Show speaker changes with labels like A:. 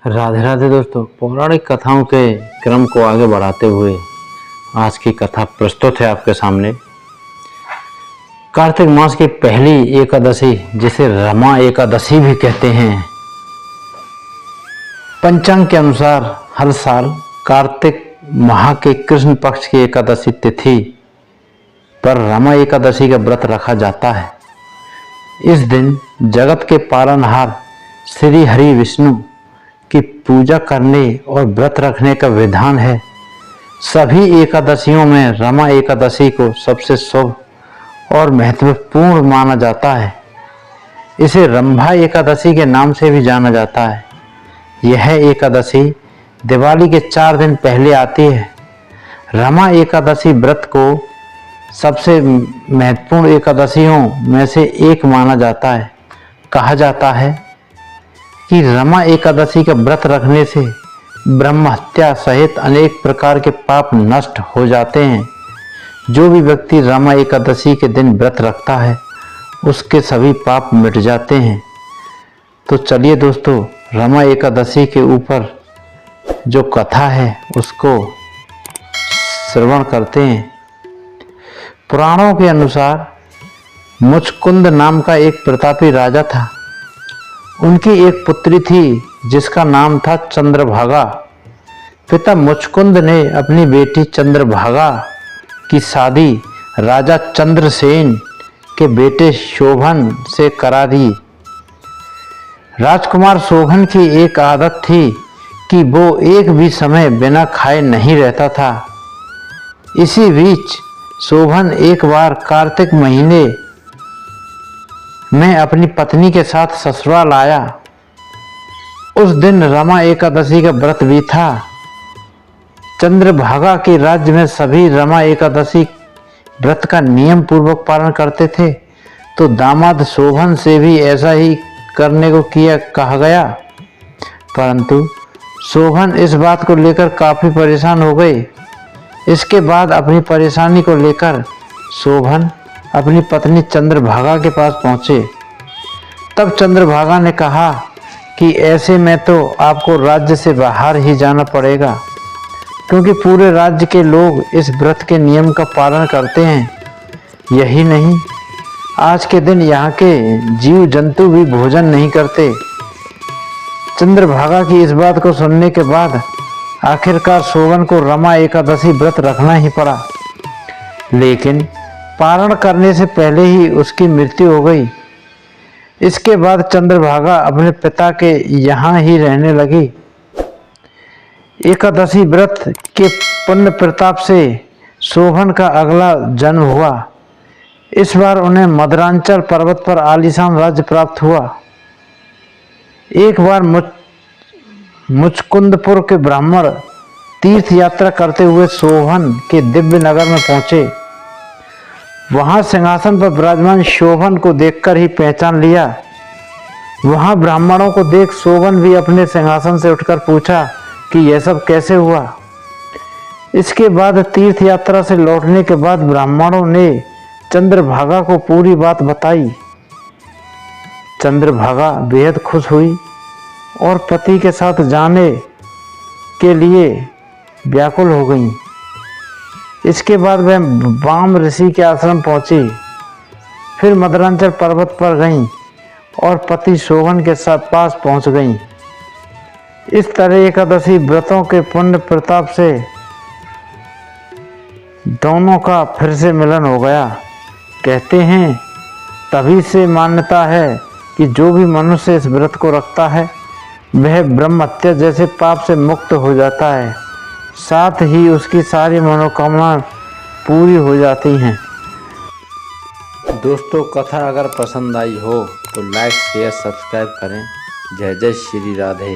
A: राधे राधे दोस्तों, पौराणिक कथाओं के क्रम को आगे बढ़ाते हुए आज की कथा प्रस्तुत है आपके सामने। कार्तिक मास की पहली एकादशी, जिसे रमा एकादशी भी कहते हैं, पंचांग के अनुसार हर साल कार्तिक माह के कृष्ण पक्ष की एकादशी तिथि पर रमा एकादशी का व्रत रखा जाता है। इस दिन जगत के पालनहार श्री हरि विष्णु की पूजा करने और व्रत रखने का विधान है। सभी एकादशियों में रमा एकादशी को सबसे शुभ और महत्वपूर्ण माना जाता है। इसे रंभा एकादशी के नाम से भी जाना जाता है। यह एकादशी दिवाली के 4 दिन पहले आती है। रमा एकादशी व्रत को सबसे महत्वपूर्ण एकादशियों में से एक माना जाता है। कहा जाता है कि रमा एकादशी का व्रत रखने से ब्रह्म हत्या सहित अनेक प्रकार के पाप नष्ट हो जाते हैं। जो भी व्यक्ति रमा एकादशी के दिन व्रत रखता है उसके सभी पाप मिट जाते हैं। तो चलिए दोस्तों, रमा एकादशी के ऊपर जो कथा है उसको श्रवण करते हैं। पुराणों के अनुसार मुचकुंद नाम का एक प्रतापी राजा था। उनकी एक पुत्री थी जिसका नाम था चंद्रभागा। पिता मुचकुंद ने अपनी बेटी चंद्रभागा की शादी राजा चंद्रसेन के बेटे शोभन से करा दी। राजकुमार शोभन की एक आदत थी कि वो एक भी समय बिना खाए नहीं रहता था। इसी बीच शोभन एक बार कार्तिक महीने में अपनी पत्नी के साथ ससुराल आया। उस दिन रमा एकादशी का व्रत भी था। चंद्रभागा के राज्य में सभी रमा एकादशी व्रत का नियम पूर्वक पालन करते थे, तो दामाद शोभन से भी ऐसा ही करने को कहा गया। परंतु शोभन इस बात को लेकर काफी परेशान हो गए। इसके बाद अपनी परेशानी को लेकर शोभन अपनी पत्नी चंद्रभागा के पास पहुंचे। तब चंद्रभागा ने कहा कि ऐसे में तो आपको राज्य से बाहर ही जाना पड़ेगा, क्योंकि पूरे राज्य के लोग इस व्रत के नियम का पालन करते हैं। यही नहीं, आज के दिन यहाँ के जीव जंतु भी भोजन नहीं करते। चंद्रभागा की इस बात को सुनने के बाद आखिरकार शोभन को रमा एकादशी व्रत रखना ही पड़ा, लेकिन पारण करने से पहले ही उसकी मृत्यु हो गई। इसके बाद चंद्रभागा अपने पिता के यहाँ ही रहने लगी। एकादशी व्रत के पुण्य प्रताप से शोभन का अगला जन्म हुआ। इस बार उन्हें मदरांचल पर्वत पर आलीशान राज्य प्राप्त हुआ। एक बार मुचकुंदपुर के ब्राह्मण तीर्थ यात्रा करते हुए शोभन के दिव्य नगर में पहुंचे। वहां सिंहासन पर विराजमान शोभन को देखकर ही पहचान लिया। वहां ब्राह्मणों को देख शोभन भी अपने सिंहासन से उठकर पूछा कि यह सब कैसे हुआ। इसके बाद तीर्थ यात्रा से लौटने के बाद ब्राह्मणों ने चंद्रभागा को पूरी बात बताई। चंद्रभागा बेहद खुश हुई और पति के साथ जाने के लिए व्याकुल हो गई। इसके बाद वह वाम ऋषि के आश्रम पहुंची, फिर मदरांचल पर्वत पर गईं और पति शोभन के साथ पास पहुंच गईं। इस तरह एकादशी व्रतों के पुण्य प्रताप से दोनों का फिर से मिलन हो गया। कहते हैं तभी से मान्यता है कि जो भी मनुष्य इस व्रत को रखता है वह ब्रह्म हत्या जैसे पाप से मुक्त हो जाता है, साथ ही उसकी सारी मनोकामना पूरी हो जाती हैं। दोस्तों, कथा अगर पसंद आई हो तो लाइक शेयर सब्सक्राइब करें। जय जय श्री राधे।